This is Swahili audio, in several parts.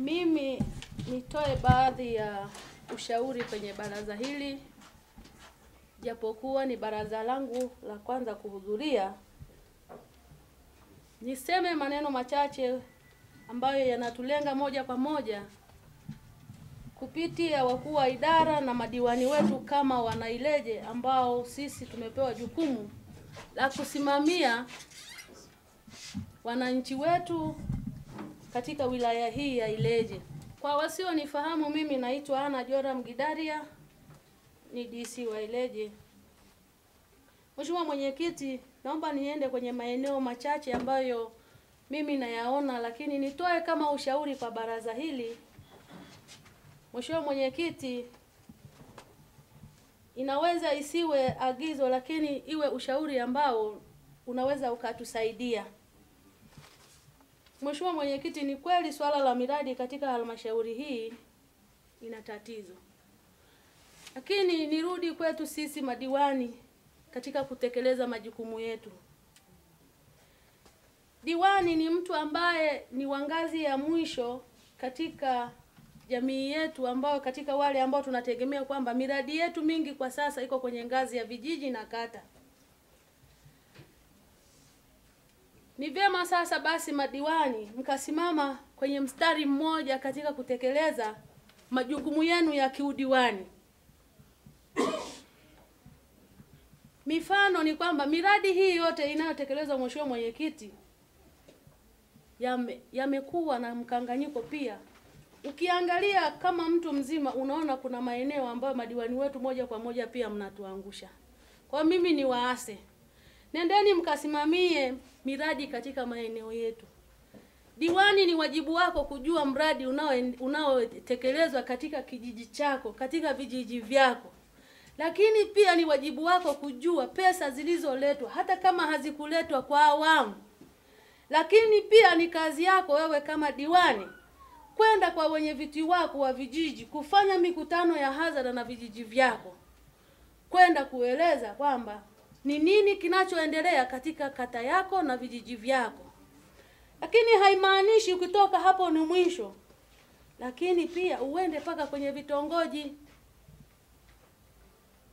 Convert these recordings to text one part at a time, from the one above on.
Mimi nitoe baadhi ya ushauri kwenye baraza hili, japokuwa ni baraza langu la kwanza kuhudhuria. Niseme maneno machache ambayo yanatulenga moja kwa moja kupitia wakuu wa idara na madiwani wetu kama Wanaileje, ambao sisi tumepewa jukumu la kusimamia wananchi wetu katika wilaya hii ya Ileje. Kwa wasionifahamu, mimi naitwa Ana Joram Gidaria, ni DC wa Ileje. Mheshimiwa Mwenyekiti, naomba niende kwenye maeneo machache ambayo mimi nayaona, lakini nitoe kama ushauri kwa baraza hili. Mheshimiwa Mwenyekiti, inaweza isiwe agizo, lakini iwe ushauri ambao unaweza ukatusaidia. Mheshimiwa Mwenyekiti, ni kweli swala la miradi katika halmashauri hii ina tatizo. Lakini nirudi kwetu sisi madiwani katika kutekeleza majukumu yetu. Diwani ni mtu ambaye ni wa ngazi ya mwisho katika jamii yetu, ambao katika wale ambao tunategemea kwamba miradi yetu mingi kwa sasa iko kwenye ngazi ya vijiji na kata. Ni vyema sasa basi madiwani mkasimama kwenye mstari mmoja katika kutekeleza majukumu yenu ya kiudiwani. Mifano ni kwamba miradi hii yote inayotekelezwa, Mheshimiwa Mwenyekiti, yamekuwa na mkanganyiko pia. Ukiangalia kama mtu mzima, unaona kuna maeneo ambayo madiwani wetu moja kwa moja pia mnatuangusha. Kwa mimi ni waase, nendeni mkasimamie miradi katika maeneo yetu. Diwani, ni wajibu wako kujua mradi unaotekelezwa katika kijiji chako, katika vijiji vyako. Lakini pia ni wajibu wako kujua pesa zilizoletwa, hata kama hazikuletwa kwa awamu. Lakini pia ni kazi yako wewe kama diwani kwenda kwa wenye viti wako wa vijiji, kufanya mikutano ya hadhara na vijiji vyako, kwenda kueleza kwamba ni nini kinachoendelea katika kata yako na vijiji vyako. Lakini haimaanishi ukitoka hapo ni mwisho. Lakini pia uende paka kwenye vitongoji,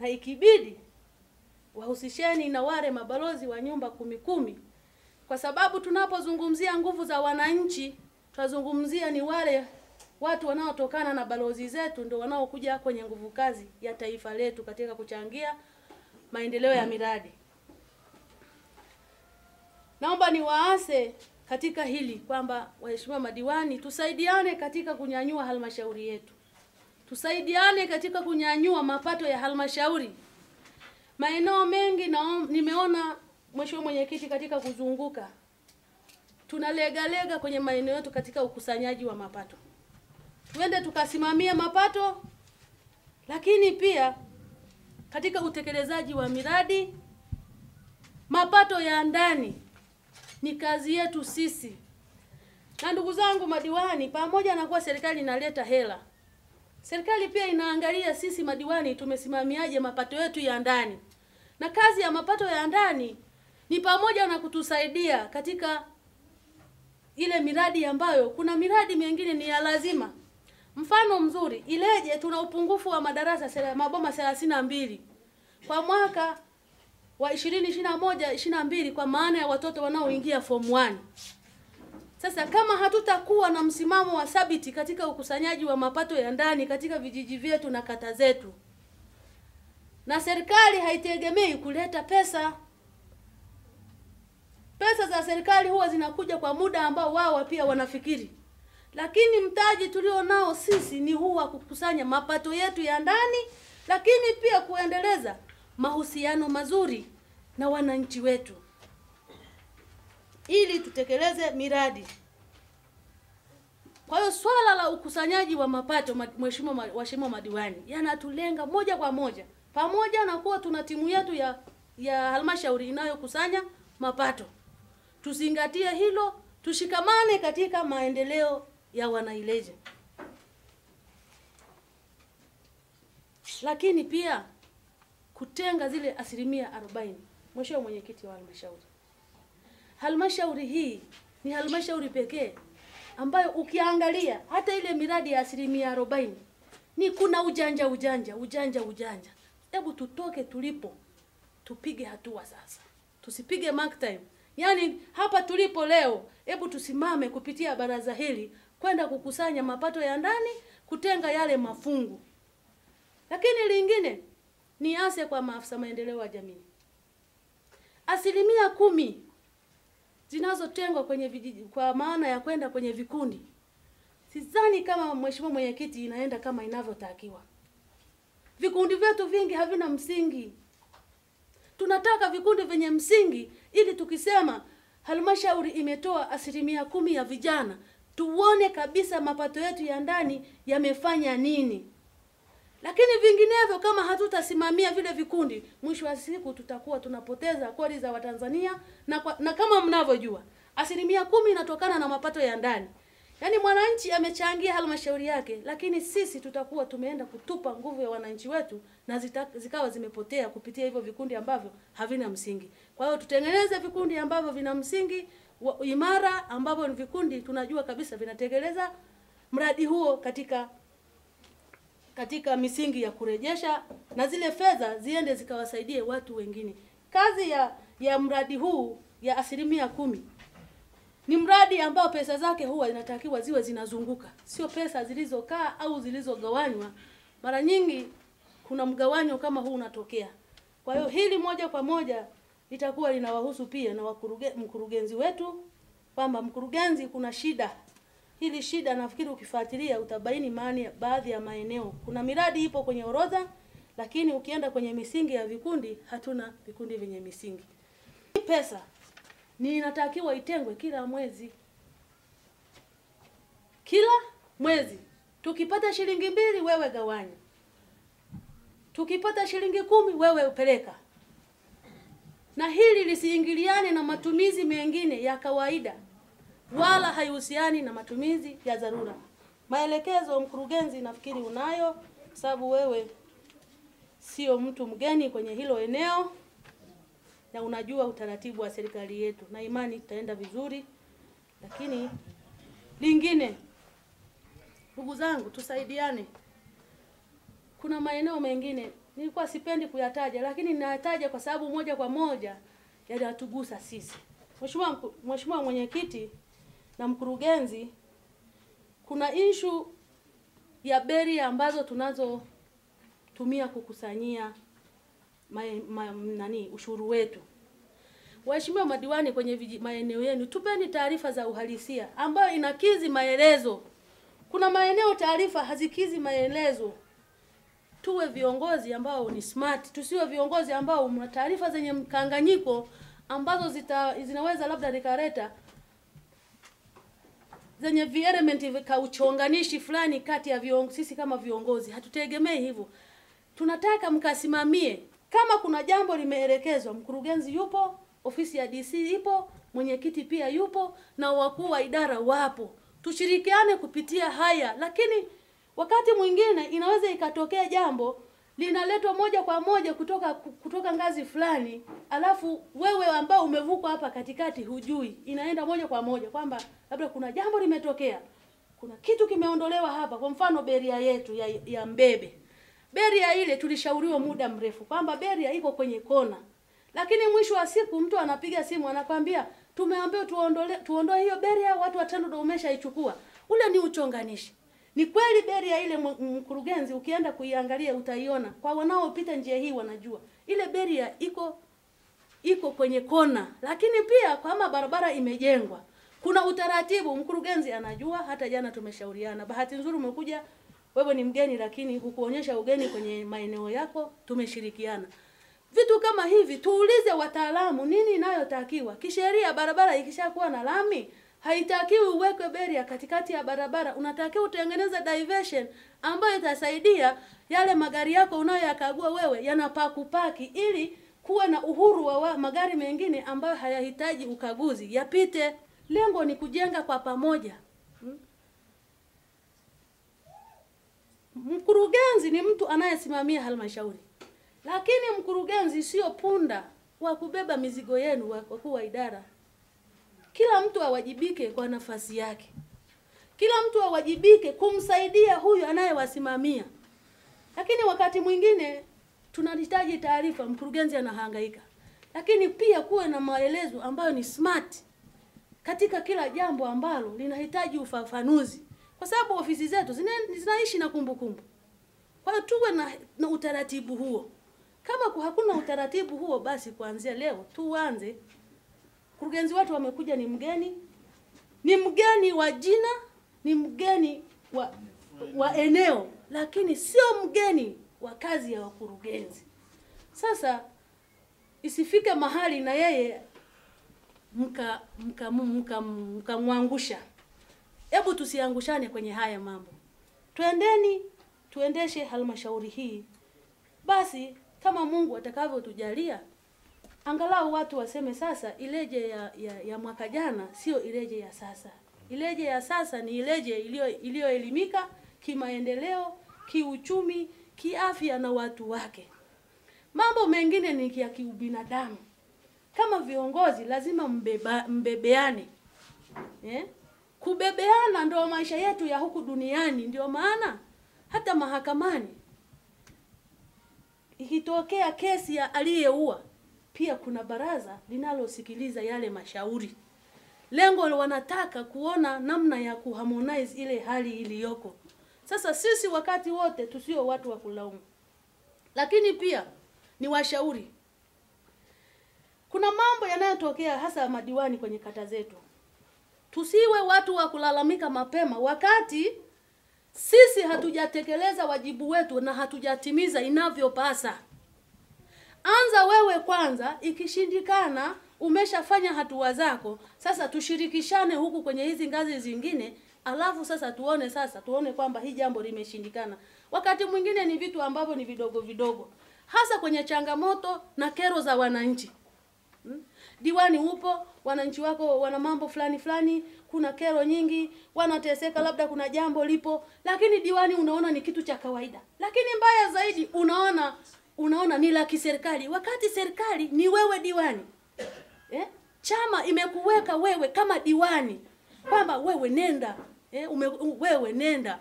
na ikibidi wahusisheni na wale mabalozi wa nyumba 10, kwa sababu tunapozungumzia nguvu za wananchi, tunazungumzia ni wale watu wanaotokana na balozi zetu, ndio wanaokuja kwenye nguvu kazi ya taifa letu katika kuchangia maendeleo ya miradi. Naomba niwaase katika hili kwamba waheshimiwa madiwani, tusaidiane katika kunyanyua halmashauri yetu. Tusaidiane katika kunyanyua mapato ya halmashauri. Maeneo mengi nimeona, Mheshimiwa Mwenyekiti, katika kuzunguka tunalegalega kwenye maeneo yetu katika ukusanyaji wa mapato. Tuende tukasimamia mapato, lakini pia katika utekelezaji wa miradi, mapato ya ndani ni kazi yetu sisi. Na ndugu zangu madiwani, pamoja na kuwa serikali inaleta hela, serikali pia inaangalia sisi madiwani tumesimamiaje mapato yetu ya ndani. Na kazi ya mapato ya ndani ni pamoja na kutusaidia katika ile miradi ambayo kuna miradi mingine ni ya lazima. Mfano mzuri, Ileje tuna upungufu wa madarasa maboma 32 kwa mwaka wa 2021-22, kwa maana ya watoto wanaoingia form 1. Sasa kama hatutakuwa na msimamo wa thabiti katika ukusanyaji wa mapato ya ndani katika vijiji vyetu na kata zetu, na serikali haitegemei kuleta pesa. Pesa za serikali huwa zinakuja kwa muda ambao wao pia wanafikiri. Lakini mtaji tulio nao sisi ni huwa kukusanya mapato yetu ya ndani, lakini pia kuendeleza mahusiano mazuri na wananchi wetu ili tutekeleze miradi. Kwa hiyo swala la ukusanyaji wa mapato, Mheshimiwa madiwani, yanatulenga moja kwa moja. Pamoja na kuwa tuna timu yetu ya halmashauri inayokusanya mapato, tuzingatie hilo, tushikamane katika maendeleo ya Wanaileje. Lakini pia kutenga zile 40%. Mheshimiwa Mwenyekiti wa halmashauri, halmashauri hii ni halmashauri pekee ambayo ukiangalia hata ile miradi ya 40% ni kuna ujanja. Hebu tutoke tulipo, tupige hatua sasa. Tusipige mark time. Yaani hapa tulipo leo, hebu tusimame kupitia baraza hili kwenda kukusanya mapato ya ndani, kutenga yale mafungu. Lakini lingine ni ase kwa maafisa maendeleo ya jamii. 10% zinazotengwa kwenye vijiji kwa maana ya kwenda kwenye vikundi. Sidhani kama mheshimiwa mwenyekiti inaenda kama inavyotakiwa. Vikundi vyetu vingi havina msingi. Tunataka vikundi vyenye msingi ili tukisema halmashauri imetoa 10% ya vijana, tuone kabisa mapato yetu ya ndani yamefanya nini. Lakini vinginevyo kama hatutasimamia vile vikundi, mwisho wa siku tutakuwa tunapoteza kodi za Watanzania na kama mnavyojua 10% inatokana na mapato ya ndani. Yaani mwananchi amechangia halmashauri yake, lakini sisi tutakuwa tumeenda kutupa nguvu ya wananchi wetu na zikawa zimepotea kupitia hivyo vikundi ambavyo havina msingi. Kwa hiyo tutengeneze vikundi ambavyo vina msingi imara, ambavyo ni vikundi tunajua kabisa vinatekeleza mradi huo katika misingi ya kurejesha, na zile fedha ziende zikawasaidie watu wengine. Kazi ya mradi huu ya 10% ni mradi ambao pesa zake huwa inatakiwa ziwe zinazunguka, sio pesa zilizokaa au zilizogawanywa. Mara nyingi kuna mgawanyo kama huu unatokea. Kwa hiyo hili moja kwa moja litakuwa linawahusu pia na mkurugenzi wetu, kwamba mkurugenzi kuna shida. Hili shida nafikiri ukifuatilia utabaini maana baadhi ya maeneo. Kuna miradi ipo kwenye orodha, lakini ukienda kwenye misingi ya vikundi hatuna vikundi vyenye misingi. Pesa ni inatakiwa itengwe kila mwezi. Kila mwezi. Tukipata shilingi 2 wewe gawanya. Tukipata shilingi 10 wewe upeleka. Na hili lisiingiliane na matumizi mengine ya kawaida, wala haihusiani na matumizi ya dharura. Maelekezo mkurugenzi nafikiri unayo, sababu wewe sio mtu mgeni kwenye hilo eneo na unajua utaratibu wa serikali yetu, na imani itaenda vizuri. Lakini lingine, ndugu zangu, tusaidiane. Kuna maeneo mengine nilikuwa sipendi kuyataja, lakini ninayataja kwa sababu moja kwa moja yanatugusa sisi. Mheshimiwa mwenyekiti na mkurugenzi, kuna issue ya beria ambazo tunazotumia kukusanyia ushuru wetu. Waheshimiwa madiwani kwenye maeneo yenu, tupeni taarifa za uhalisia ambayo inakizi maelezo. Kuna maeneo taarifa hazikizi maelezo. Tuwe viongozi ambao ni smart, tusiwe viongozi ambao mna taarifa zenye mkanganyiko ambazo zinaweza labda nikareta zenye element vikauchonganishi fulani kati ya sisi kama viongozi. Hatutegemei hivyo. Tunataka mkasimamie. Kama kuna jambo limeelekezwa, mkurugenzi yupo, ofisi ya DC ipo, mwenyekiti pia yupo, na wakuu wa idara wapo. Tushirikiane kupitia haya. Lakini wakati mwingine inaweza ikatokea jambo linaletwa moja kwa moja kutoka ngazi fulani, alafu wewe ambao umevuka hapa katikati hujui. Inaenda moja kwa moja kwamba labda kuna jambo limetokea, kuna kitu kimeondolewa hapa. Kwa mfano beria yetu ya Mbebe. Beria ile tulishauriwa muda mrefu kwamba beria iko kwenye kona. Lakini mwisho wa siku mtu anapiga simu anakwambia tumeambiwa tuondoe hiyo beria, watu watano ndio umeshaichukua. Ule ni uchonganishi. Ni kweli beria ile mkurugenzi ukienda kuiangalia utaiona. Kwa wanaopita njia hii wanajua. Ile beria iko kwenye kona. Lakini pia kama barabara imejengwa, kuna utaratibu mkurugenzi anajua. Hata jana tumeshauriana. Bahati nzuri umekuja, wewe ni mgeni lakini hukuonyesha ugeni kwenye maeneo yako, tumeshirikiana. Vitu kama hivi tuulize wataalamu nini inayotakiwa. Kisheria barabara ikishakuwa na lami, haitakiwi uwekwe beria katikati ya barabara. Unatakiwa utengeneze diversion ambayo itasaidia yale magari yako unayoyakagua wewe yanapakupaki, ili kuwe na uhuru wa magari mengine ambayo hayahitaji ukaguzi yapite. Lengo ni kujenga kwa pamoja. Mkurugenzi ni mtu anayesimamia halmashauri. Lakini mkurugenzi sio punda wa kubeba mizigo yenu wakuu wa idara. Kila mtu awajibike kwa nafasi yake. Kila mtu awajibike kumsaidia huyu anayewasimamia. Lakini wakati mwingine tunahitaji taarifa, mkurugenzi anahangaika. Lakini pia kuwe na maelezo ambayo ni smart katika kila jambo ambalo linahitaji ufafanuzi. Kwa sababu ofisi zetu zinaishi na kumbukumbu. Kwa hiyo tuwe na utaratibu huo. Kama hakuna utaratibu huo, basi kuanzia leo tuanze. Mkurugenzi wetu amekuja ni mgeni. Ni mgeni wa jina, ni mgeni wa eneo, lakini sio mgeni wa kazi ya wakurugenzi. Sasa isifike mahali na yeye mkamwangusha. Hebu tusiangushane kwenye haya mambo. Tuendeshe halmashauri hii. Basi kama Mungu atakavyotujalia, angalau watu waseme sasa ileje ya mwaka jana sio ileje ya sasa. Ileje ya sasa ni ileje iliyoelimika kimaendeleo, kiuchumi, kiafya na watu wake. Mambo mengine ni ya kiubinadamu. Kama viongozi lazima mbebeane. Kubebeana ndio maisha yetu ya huku duniani. Ndio maana hata mahakamani ikitokea kesi ya aliyeua, pia kuna baraza linalosikiliza yale mashauri. Lengo wanataka kuona namna ya kuharmonize ile hali iliyoko. Sasa sisi wakati wote tusio watu wa kulaumu. Lakini pia ni washauri. Kuna mambo yanayotokea hasa madiwani kwenye kata zetu. Tusiwe watu wa kulalamika mapema wakati sisi hatujatekeleza wajibu wetu na hatujatimiza inavyopasa. Anza wewe kwanza, ikishindikana umeshafanya hatua zako, sasa tushirikishane huku kwenye hizi ngazi zingine, alafu sasa tuone kwamba hii jambo limeshindikana. Wakati mwingine ni vitu ambavyo ni vidogo vidogo, hasa kwenye changamoto na kero za wananchi. Diwani upo, wananchi wako wana mambo fulani, kuna kero nyingi, wanateseka, labda kuna jambo lipo, lakini diwani unaona ni kitu cha kawaida. Lakini mbaya zaidi unaona ni la kiserikali, wakati serikali ni wewe diwani. Chama imekuweka wewe kama diwani kwamba wewe nenda, wewe nenda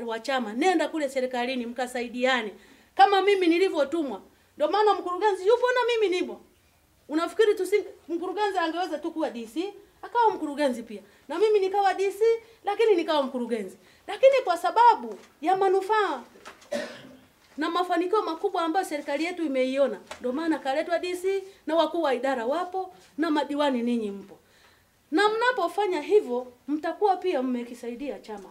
wa chama, nenda kule serikalini mkasaidiane. Kama mimi nilivyotumwa, ndio maana mkurugenzi yupo na mimi nipo. Unafikiri mkurugenzi angeweza tu kuwa DC, akawa mkurugenzi pia. Na mimi nikawa DC, lakini nikawa mkurugenzi. Lakini kwa sababu ya manufaa na mafanikio makubwa ambayo serikali yetu imeiona, ndio maana kaletwa DC na wakuu wa idara wapo na madiwani ninyi mpo. Na mnapofanya hivyo, mtakuwa pia mmekisaidia chama,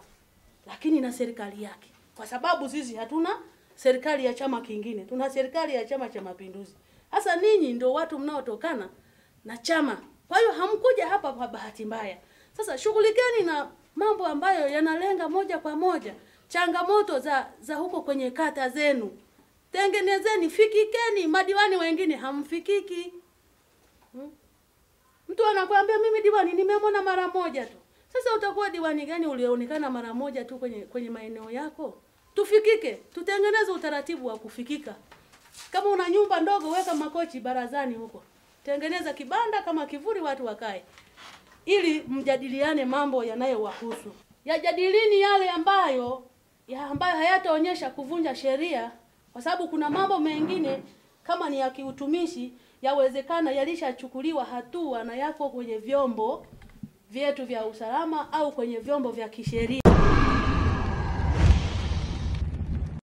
lakini na serikali yake. Kwa sababu sisi hatuna serikali ya chama kingine, tuna serikali ya Chama cha Mapinduzi. Hasa ninyi ndio watu mnaotokana na chama. Kwa hiyo hamkuja hapa kwa bahati mbaya. Sasa shughulikeni na mambo ambayo yanalenga moja kwa moja changamoto za huko kwenye kata zenu. Tengenezeni, fikikeni, madiwani wengine hamfikiki. Mtu anakuambia mimi diwani nimemwona mara moja tu. Sasa utakuwa diwani gani ulioonekana mara moja tu kwenye maeneo yako? Tufikike, tutengeneze utaratibu wa kufikika. Kama una nyumba ndogo, weka makochi barazani huko. Tengeneza kibanda kama kivuli, watu wakae, ili mjadiliane mambo yanayowahusu. Yajadilini yale ambayo hayataonyesha kuvunja sheria, kwa sababu kuna mambo mengine kama ni ya kiutumishi yawezekana yalishachukuliwa hatua na yako kwenye vyombo vyetu vya usalama au kwenye vyombo vya kisheria.